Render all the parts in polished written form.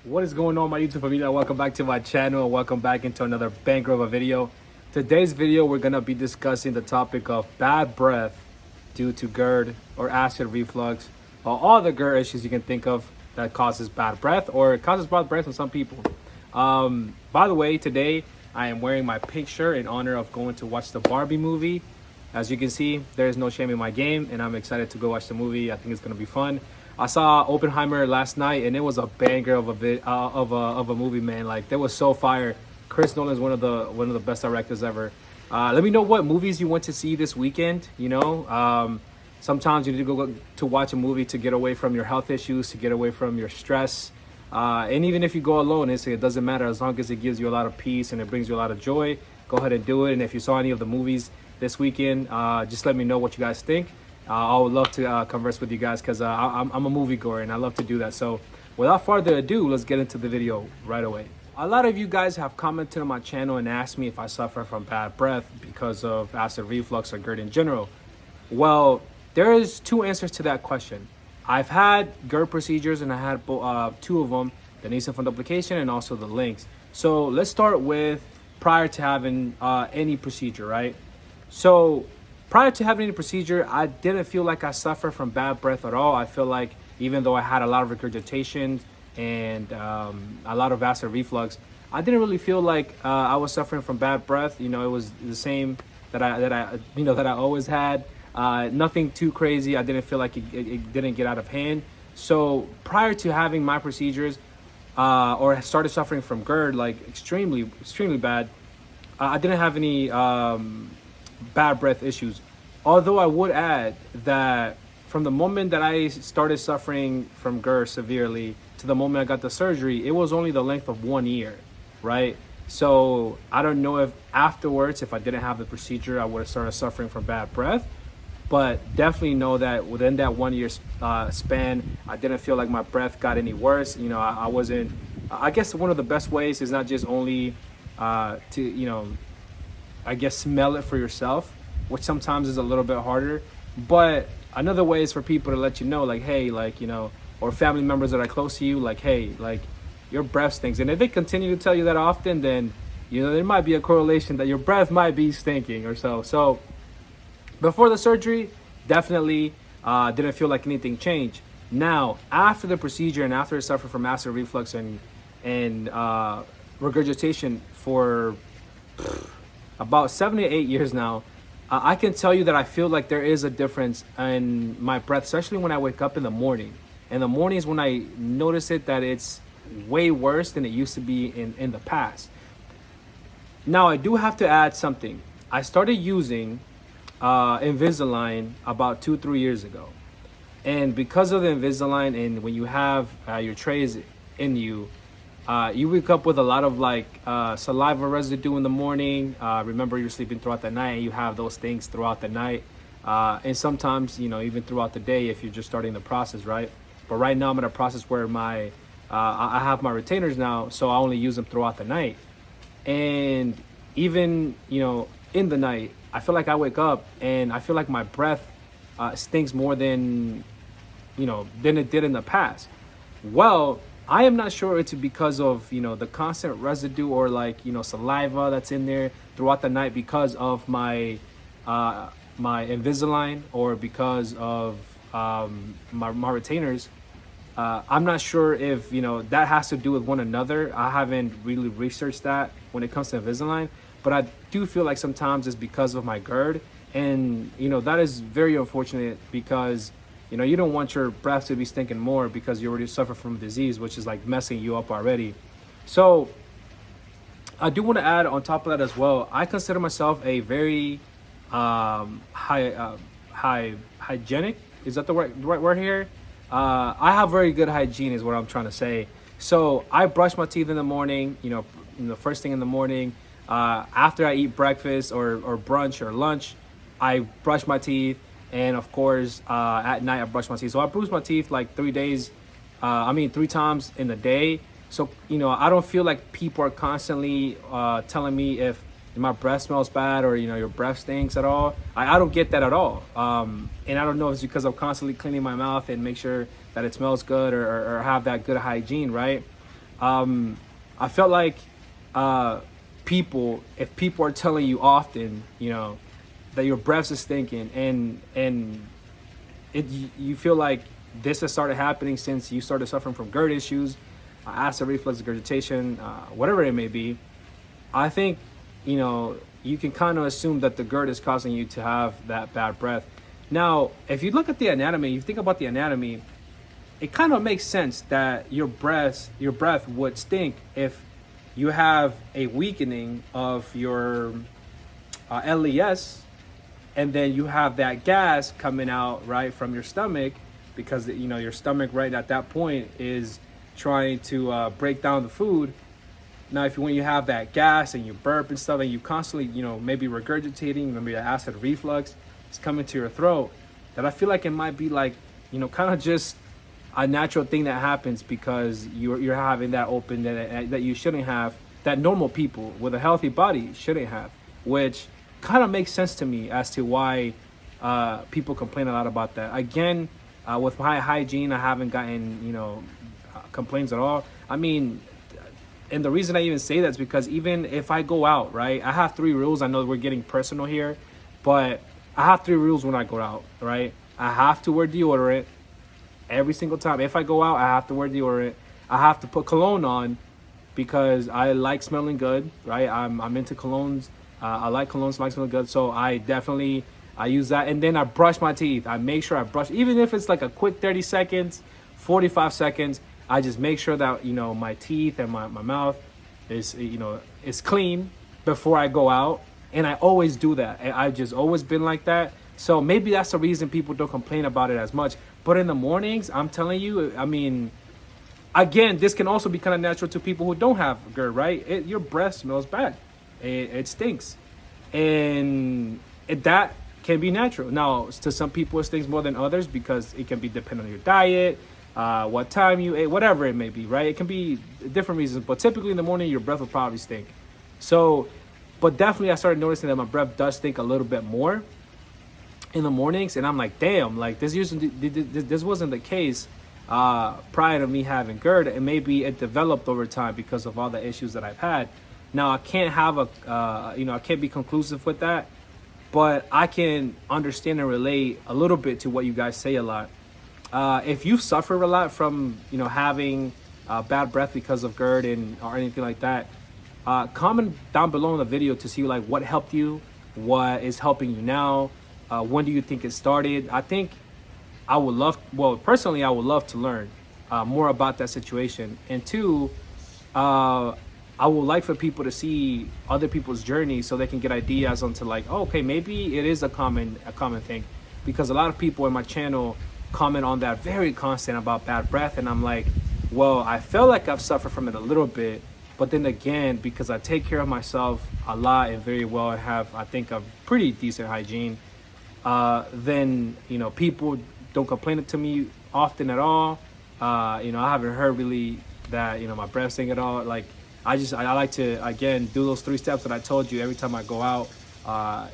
What is going on, my YouTube familia? Welcome back to my channel and welcome back into another banger of a video. Today's video, we're gonna be discussing the topic of bad breath due to Gerd or acid reflux, or all the Gerd issues you can think of that causes bad breath or it causes bad breath in some people. By the way, today I am wearing my pink shirt in honor of going to watch the Barbie movie. As you can see, there is no shame in my game, and I'm excited to go watch the movie. I think it's gonna be fun. I saw Oppenheimer last night, and it was a banger of a movie, man. Like, that was so fire. Chris Nolan is one of the best directors ever. Let me know what movies you went to see this weekend. You know, sometimes you need to go to watch a movie to get away from your health issues, to get away from your stress. And even if you go alone, it doesn't matter as long as it gives you a lot of peace and it brings you a lot of joy. Go ahead and do it. And if you saw any of the movies this weekend, just let me know what you guys think. I would love to converse with you guys because I'm a moviegoer and I love to do that. So without further ado, let's get into the video right away. A lot of you guys have commented on my channel and asked me if I suffer from bad breath because of acid reflux or GERD in general. Well, there is two answers to that question. I've had GERD procedures and I had two of them, the nasal fundoplication and also the links. So let's start with prior to having any procedure, right? So prior to having any procedure, I didn't feel like I suffered from bad breath at all. I feel like even though I had a lot of regurgitation and a lot of acid reflux, I didn't really feel like I was suffering from bad breath. You know, it was the same that I always had. Nothing too crazy. I didn't feel like it didn't get out of hand. So prior to having my procedures, or started suffering from GERD, like extremely bad, I didn't have any bad breath issues. Although I would add that from the moment that I started suffering from GERD severely to the moment I got the surgery, it was only the length of 1 year, right? So I don't know if afterwards, if I didn't have the procedure, I would have started suffering from bad breath. But definitely know that within that 1 year span, I didn't feel like my breath got any worse. You know, I wasn't, I guess one of the best ways is not just only to, you know, I guess smell it for yourself, which sometimes is a little bit harder. But another way is for people to let you know, like, hey, like, you know, or family members that are close to you, like, hey, like, your breath stinks. And if they continue to tell you that often, then, you know, there might be a correlation that your breath might be stinking or so. So before the surgery, definitely didn't feel like anything changed. Now, after the procedure and after I suffered from acid reflux and regurgitation for about 7 to 8 years now, I can tell you that I feel like there is a difference in my breath, especially when I wake up in the morning. In the mornings when I notice it, that it's way worse than it used to be in the past. Now, I do have to add something. I started using Invisalign about 2-3 years ago. And because of the Invisalign, and when you have your trays in you, you wake up with a lot of like saliva residue in the morning. Remember, you're sleeping throughout the night and you have those things throughout the night. And sometimes, you know, even throughout the day if you're just starting the process, right? But right now I'm in a process where I have my retainers now, so I only use them throughout the night. And even, you know, in the night, I feel like I wake up and I feel like my breath stinks more than, you know, than it did in the past. Well, I am not sure it's because of, you know, the constant residue or like, you know, saliva that's in there throughout the night because of my my Invisalign or because of my retainers. I'm not sure if, you know, that has to do with one another. I haven't really researched that when it comes to Invisalign, but I do feel like sometimes it's because of my GERD. And, you know, that is very unfortunate because, you know, you don't want your breath to be stinking more because you already suffer from a disease, which is like messing you up already. So I do want to add on top of that as well, I consider myself a very hygienic. Is that the right word here? I have very good hygiene is what I'm trying to say. So I brush my teeth in the morning, you know, the first thing in the morning. After I eat breakfast or brunch or lunch, I brush my teeth. And of course, at night I brush my teeth. So I bruise my teeth like 3 times in a day. So, you know, I don't feel like people are constantly telling me if my breath smells bad or, you know, your breath stinks at all. I don't get that at all. And I don't know if it's because I'm constantly cleaning my mouth and make sure that it smells good or have that good hygiene, right? I felt like if people are telling you often, that your breath is stinking, and you feel like this has started happening since you started suffering from GERD issues, acid reflux, regurgitation, whatever it may be. I think, you can kind of assume that the GERD is causing you to have that bad breath. Now, if you look at the anatomy, you think about the anatomy, it kind of makes sense that your breath would stink if you have a weakening of your LES, and then you have that gas coming out right from your stomach, because your stomach right at that point is trying to break down the food. Now, when you have that gas and you burp and stuff, and you constantly, maybe regurgitating, maybe the acid reflux is coming to your throat, that I feel like it might be like, kind of just a natural thing that happens because you're having that open that you shouldn't have, that normal people with a healthy body shouldn't have, which kind of makes sense to me as to why people complain a lot about that. Again, with my hygiene, I haven't gotten, complaints at all. I mean, and the reason I even say that is because even if I go out, right, I have 3 rules. I know we're getting personal here, but I have 3 rules when I go out, right? I have to wear deodorant every single time. If I go out, I have to wear deodorant. I have to put cologne on because I like smelling good, right? I'm into colognes. I like colognes, like smelling good. So I use that. And then I brush my teeth. I make sure I brush, even if it's like a quick 30 seconds, 45 seconds, I just make sure that, my teeth and my mouth is, is clean before I go out. And I always do that. I've just always been like that. So maybe that's the reason people don't complain about it as much. But in the mornings, I'm telling you, I mean, again, this can also be kind of natural to people who don't have GERD, right? Your breath smells bad. It stinks. And that can be natural. Now, to some people, it stinks more than others because it can be dependent on your diet, what time you ate, whatever it may be, right? It can be different reasons. But typically in the morning, your breath will probably stink. So, but definitely I started noticing that my breath does stink a little bit more in the mornings, and I'm like, damn, like this wasn't the case prior to me having GERD, and maybe it developed over time because of all the issues that I've had. Now I can't have I can't be conclusive with that, but I can understand and relate a little bit to what you guys say a lot. If you've suffered a lot from having bad breath because of GERD or anything like that, comment down below in the video to see like what helped you, what is helping you now. When do you think it started? I think personally, I would love to learn more about that situation. And 2, I would like for people to see other people's journeys so they can get ideas onto like, oh, okay, maybe it is a common thing. Because a lot of people in my channel comment on that very constant about bad breath. And I'm like, well, I feel like I've suffered from it a little bit. But then again, because I take care of myself a lot and very well, and have, I think, a pretty decent hygiene, then people don't complain to me often at all. I haven't heard really that my breath stink at all. Like I like to again do those 3 steps that I told you every time I go out,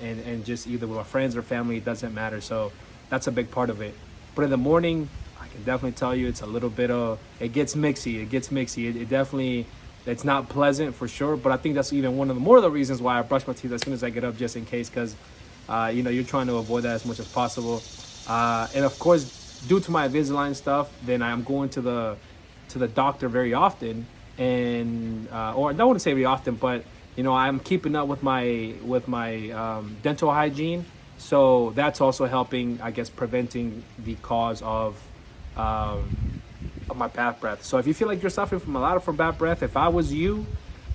and just either with my friends or family, it doesn't matter. So that's a big part of it. But in the morning, I can definitely tell you it's a little bit it gets mixy. It definitely, it's not pleasant for sure. But I think that's even one of the reasons why I brush my teeth as soon as I get up, just in case, because you're trying to avoid that as much as possible. And of course, due to my Invisalign stuff, then I'm going to the doctor very often, and or I don't want to say very often, but I'm keeping up with my dental hygiene. So that's also helping, I guess, preventing the cause of my bad breath. So if you feel like you're suffering from bad breath, if I was you,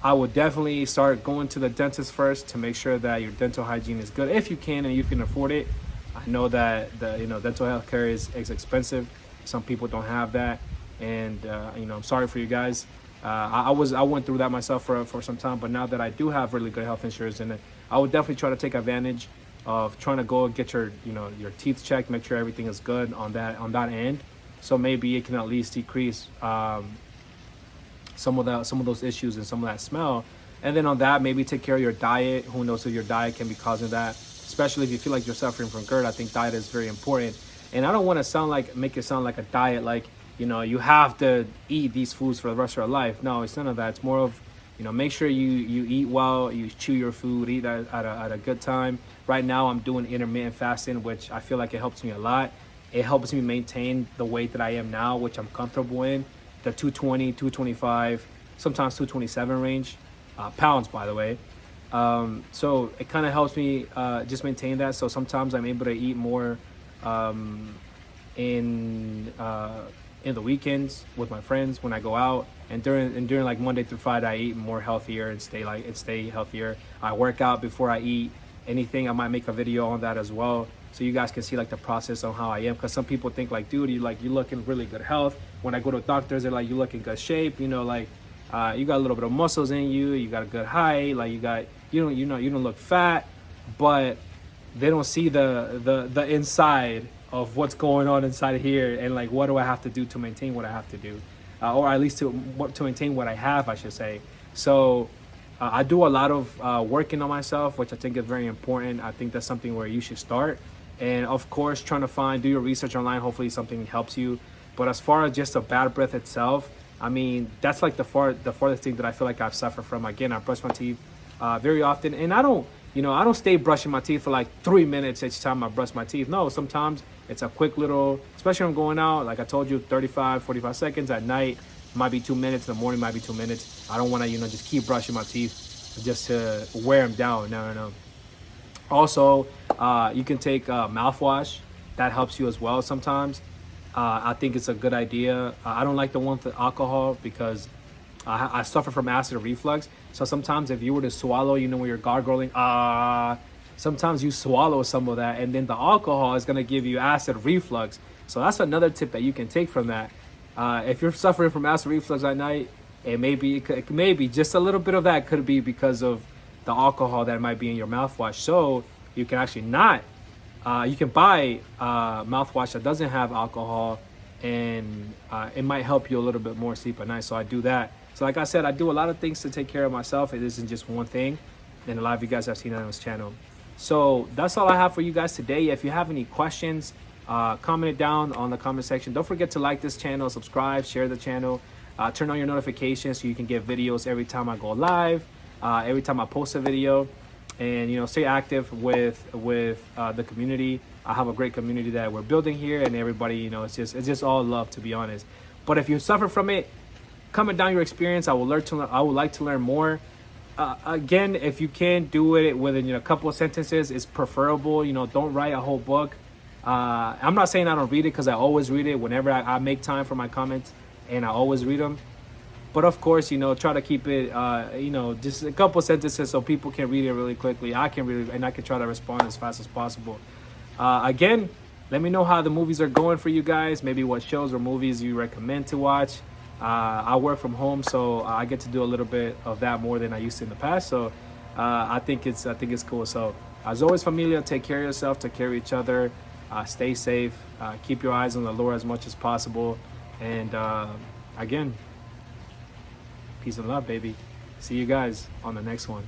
I would definitely start going to the dentist first to make sure that your dental hygiene is good, if you can and you can afford it. I know that dental health care is expensive. Some people don't have that, and I'm sorry for you guys. I went through that myself for some time, but now that I do have really good health insurance, and I would definitely try to take advantage of trying to go get your teeth checked, make sure everything is good on that end. So maybe it can at least decrease some of those issues and some of that smell. And then on that, maybe take care of your diet. Who knows if your diet can be causing that, especially if you feel like you're suffering from GERD. I think diet is very important. And I don't want to make it sound like a diet, like, you know, you have to eat these foods for the rest of your life. No, it's none of that. It's more of, you know, make sure you eat well, you chew your food, eat at a good time. Right now, I'm doing intermittent fasting, which I feel like it helps me a lot. It helps me maintain the weight that I am now, which I'm comfortable in, the 220, 225, sometimes 227 range, pounds, by the way. So it kind of helps me just maintain that. So sometimes I'm able to eat more in the weekends with my friends when I go out, and during like Monday through Friday, I eat more healthier and stay healthier. I work out before I eat anything. I might make a video on that as well, so you guys can see like the process on how I am. Because some people think like, dude, you look in really good health. When I go to doctors, they're like, you look in good shape. You know, like you got a little bit of muscles in you. You got a good height. Like you don't look fat, but they don't see the inside of what's going on inside here, and like, what do I have to do to maintain what I have to do, or at least to maintain what I have, I should say. So I do a lot of working on myself, which I think is very important. I think that's something where you should start, and of course, trying to do your research online. Hopefully something helps you. But as far as just a bad breath itself, I mean, that's like the farthest thing that I feel like I've suffered from. Again, I brush my teeth very often, and I don't stay brushing my teeth for like 3 minutes each time I brush my teeth. No, sometimes it's a quick little, especially when I'm going out, like I told you, 35, 45 seconds. At night, might be 2 minutes. In the morning, might be 2 minutes. I don't want to, just keep brushing my teeth just to wear them down. No. Also, you can take mouthwash. That helps you as well sometimes. I think it's a good idea. I don't like the one with alcohol because I suffer from acid reflux. So sometimes if you were to swallow, when you're gargling, sometimes you swallow some of that, and then the alcohol is going to give you acid reflux. So that's another tip that you can take from that. If you're suffering from acid reflux at night, it may be just a little bit of that could be because of the alcohol that might be in your mouthwash. So you can actually you can buy mouthwash that doesn't have alcohol, and it might help you a little bit more sleep at night. So I do that. So like I said, I do a lot of things to take care of myself. It isn't just one thing, and a lot of you guys have seen that on this channel. So that's all I have for you guys today. If you have any questions, comment it down on the comment section. Don't forget to like this channel, subscribe, share the channel, turn on your notifications so you can get videos every time I go live, every time I post a video, and stay active with the community. I have a great community that we're building here, and everybody, it's just all love, to be honest. But if you suffer from it, comment down your experience. I would like to learn more. Again, if you can do it within a couple of sentences, it's preferable. Don't write a whole book. I'm not saying I don't read it, because I always read it whenever I make time for my comments, and I always read them. But of course, try to keep it, just a couple sentences so people can read it really quickly. I can try to respond as fast as possible. Again, let me know how the movies are going for you guys. Maybe what shows or movies you recommend to watch. I work from home, so I get to do a little bit of that more than I used to in the past. So I think it's cool. So as always, familia, take care of yourself, take care of each other, stay safe, keep your eyes on the Lord as much as possible, and again, peace and love, baby. See you guys on the next one.